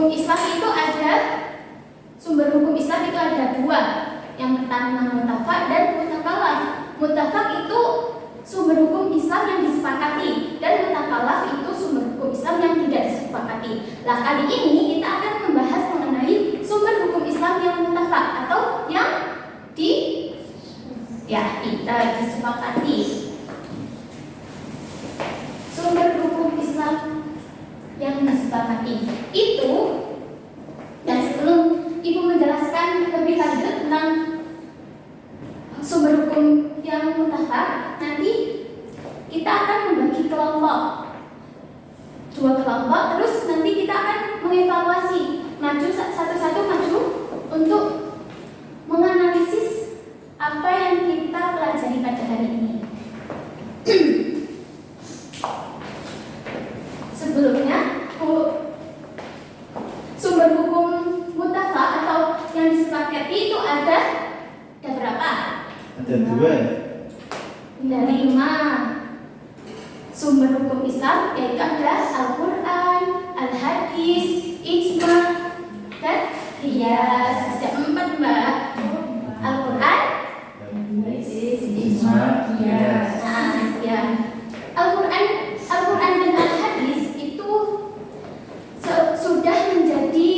hukum Islam itu ada dua. Yang pertama muttafaq dan mutakalaf. Muttafaq itu sumber hukum Islam yang disepakati, dan mutakalaf itu sumber hukum Islam yang tidak disepakati. Nah, kali ini kita akan membahas mengenai sumber hukum Islam yang muttafaq atau yang disepakati. Sumber hukum Islam yang disepakati itu, dan sebelum Ibu menjelaskan lebih lanjut tentang sumber hukum yang muttafaq, nanti kita akan membagi kelompok, dua kelompok, terus nanti kita akan mengevaluasi, maju satu-satu maju untuk menganalisis apa yang kita pelajari pada hari ini. Sebelumnya, sumber hukum muttafaq atau yang disepakati itu ada berapa? Ada dua. Ada 5 sumber hukum Islam, yaitu ada Al-Quran, Al-Hadis, Ijma, dan Qiyas. Ada 4, Mbak. Al-Quran, Ijma, Qiyas. Nah, ya. Al-Quran dan Al-Hadis itu sudah menjadi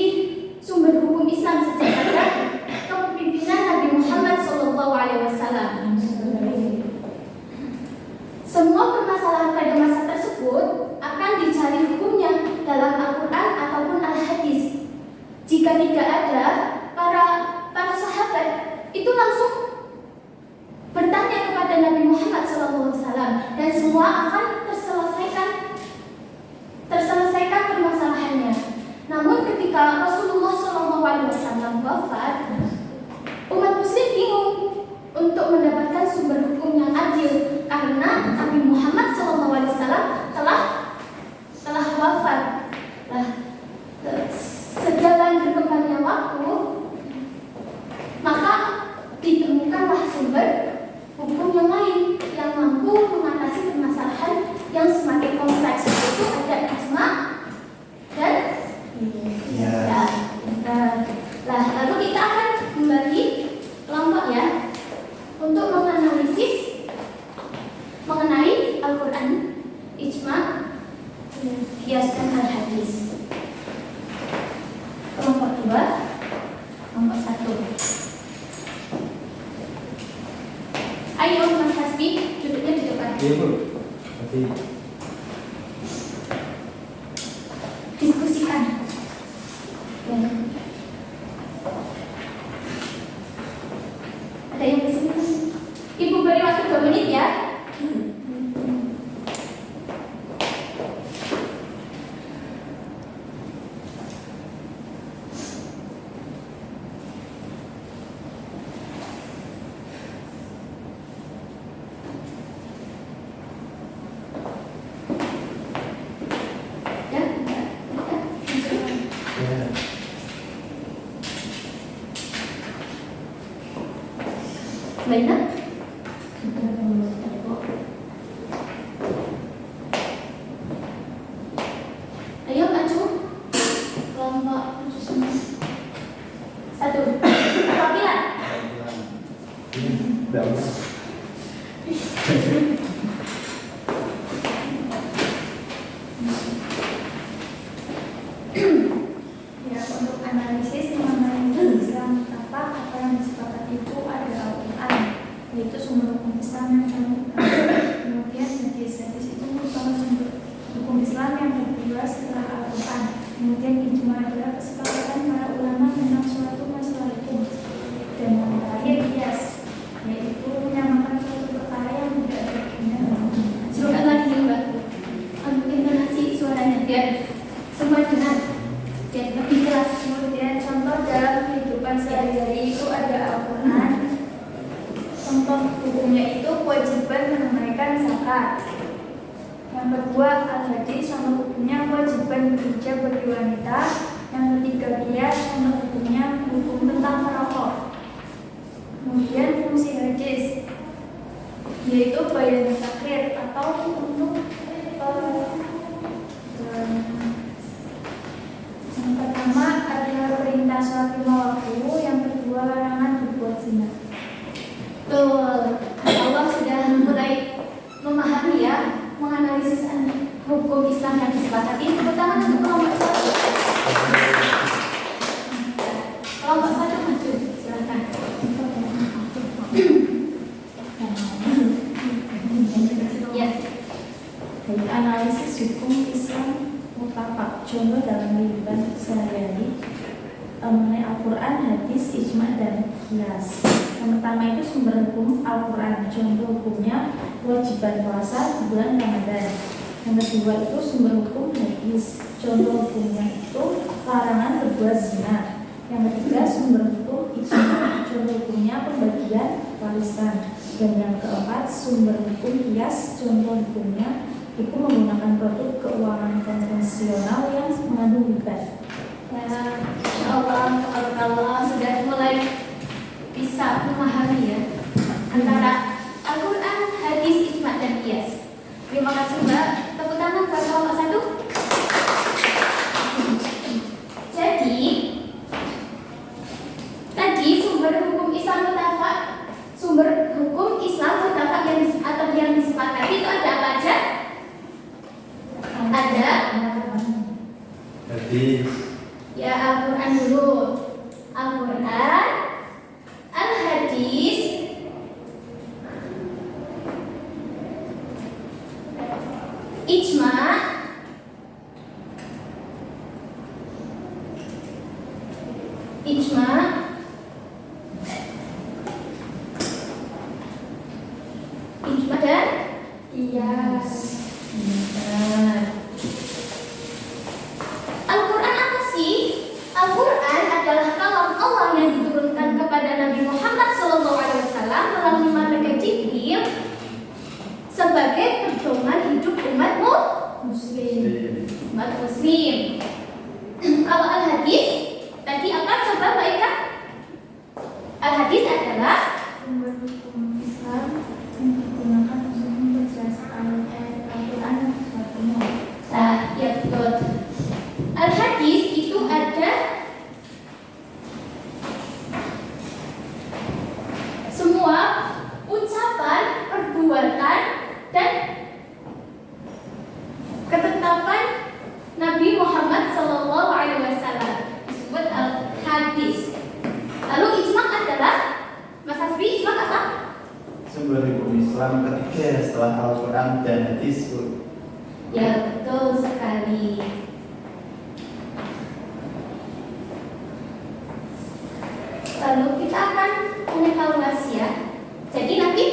sumber hukum Islam sejak pada kepemimpinan Nabi Muhammad SAW. Semua permasalahan pada masa tersebut akan dicari hukumnya dalam Al-Quran ataupun Al-Hadis. Jika tidak ada, para sahabat itu langsung bertanya kepada Nabi Muhammad SAW, dan semua akan terselesaikan permasalahannya. Namun ketika Rasulullah SAW wafat, umat muslim bingung untuk mendapatkan sumber hukum yang adil karena Nabi Muhammad SAW telah wafat. Nah, sejalan berkembangnya waktu, maka ditemukanlah sumber hukum yang lain yang mampu mengatasi permasalahan yang semakin kompleks, yaitu ada ijma dan lalu kita akan membagi kelompok ya untuk menganalisis mengenai Al-Quran, Ijma, Qiyas dan Al-Hadis. Kelompok 2, kelompok 1. Ayo Mas Hasbi, duduknya di depan. Iya, Bu. Oke. Diskusikan. Ya. Ada yang kesini? Ibu beri waktu 2 menit ya. Baiklah. Ayo maju. Kelompok 1. Perwakilan. Tidak usah. Ya, untuk analisis mengenai Islam apa yang disepakati itu ada Al-Quran, yaitu sumber hukum Islam yang terbuka. Kemudian hadis itu merupakan sumber hukum Islam yang kedua setelah Al-Quran. Kemudian ijma adalah kesepakatan para ulama tentang suatu masalah hukum. Dan yang terakhir qiyas, yaitu menyamakan suatu perkara yang tidak berbeda. Silakan lagi Mbak, intonasi suaranya biar semua dengar, biar lebih jelas. Kemudian contoh dalam kehidupan sehari-hari itu ada Al-Quran. Contoh hukumnya itu kewajiban menunaikan zakat. Yang kedua Al-Hadis, contoh hukumnya kewajiban bekerja bagi wanita. Yang ketiga qiyas, contoh hukumnya hukum tentang merokok. Kemudian fungsi hadis, yaitu bayan takhir atau untuk yang pertama hukum Islam yang disepakati. Tepuk tangan untuk kelompok satu. Kelompok satu maju, silakan. Ya. Baik, analisis hukum Islam mutafak. Contoh dalam kehidupan sehari-hari mengenai Al-Quran, hadis, ijma, dan qiyas. Yang pertama itu sumber hukum Al-Quran. Contoh hukumnya kewajiban puasa di bulan Ramadan. Yang kedua itu sumber hukum hadis. Contoh hukumnya itu larangan berbuat zina. Yang ketiga sumber hukum ijma. Contoh hukumnya pembagian warisan. Dan yang keempat sumber hukum qiyas. Contoh hukumnya hukum menggunakan produk keuangan konvensional yang mengandung riba. Ya, insya Allah sudah mulai bisa memahami ya antara Al-Quran, hadis, ijma, dan qiyas. Terima kasih Mbak. Tepuk tangan buat kelompok satu. Jadi tadi sumber hukum Islam mutafak, sumber hukum Islam mutafak yang disepakati itu ada apa aja? Ada hadis, ya Al-Quran dulu. Al-Quran, Al-Hadis, ijma, ijma, ijma dan qiyas. Al-Quran apa sih? Al-Quran adalah kalam Allah yang diturunkan kepada Nabi Muhammad SAW melalui malaikat Jibril sebagai pedoman hidup umat muslim. Umat muslim. Kalau Al-Hadis tadi apa? Coba Mbak Ika. Al-Hadis adalah Sumber hukum Islam yang digunakan untuk menjelaskan ayat Al-Quran dan sebagainya. Nah, ya betul. Al-Hadis itu ada semua ucapan, perbuatan, dan ketetapan Nabi Muhammad SAW disebut Al-Hadis. Lalu ijma adalah, Mas Hasbi, ijma apa? sumber hukum Islam ketiga setelah Al-Quran dan hadis. Ya betul sekali. Lalu kita akan mengevaluasi ya. Jadi nanti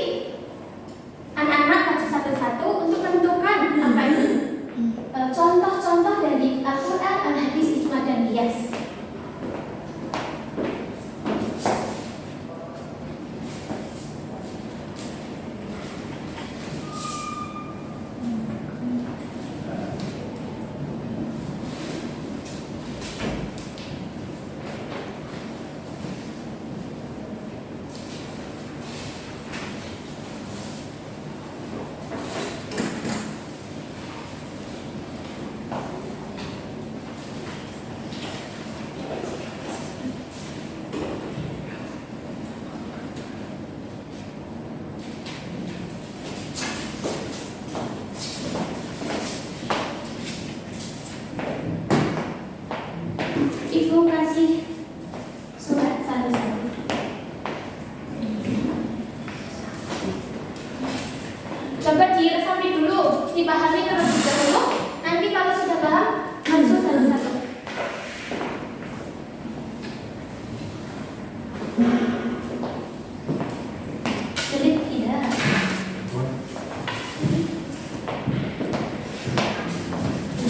anak-anak baca satu-satu untuk menentukan apa itu contoh-contoh dari Al-Quran, Al-Hadis, ijma, dan qiyas. Ibu kasih surat satu-satu. Coba diresapi dulu, dipahami terlebih dahulu. Nanti kalau sudah paham, langsung satu-satu. Sulit tidak?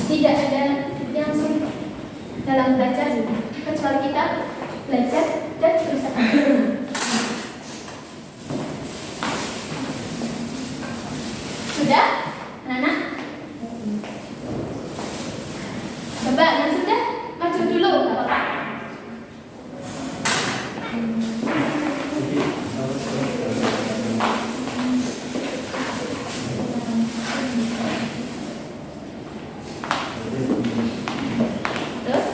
Tidak ada yang sulit dalam belajar, kecuali kita belajar dan berusaha. Sudah, anak-anak? Coba yang sudah maju dulu, nggak apa-apa. Terus?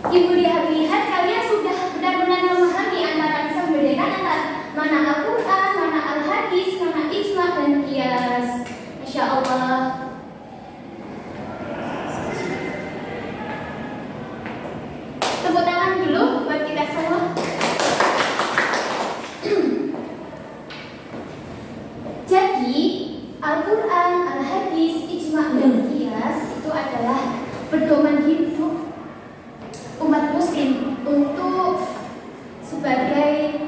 Ibu lihat-lihat kalian sudah benar-benar memahami antara bisa membedakan antara mana Al-Quran, mana Al-Hadis, mana ijma dan qiyas. Masya Allah. Tepuk tangan dulu buat kita semua. Jadi Al-Quran, Al-Hadis, ijma dan qiyas itu adalah pedoman hidup umat muslim untuk sebagai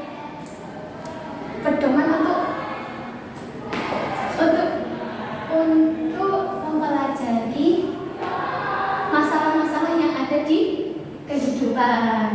pedoman untuk mempelajari masalah-masalah yang ada di kehidupan.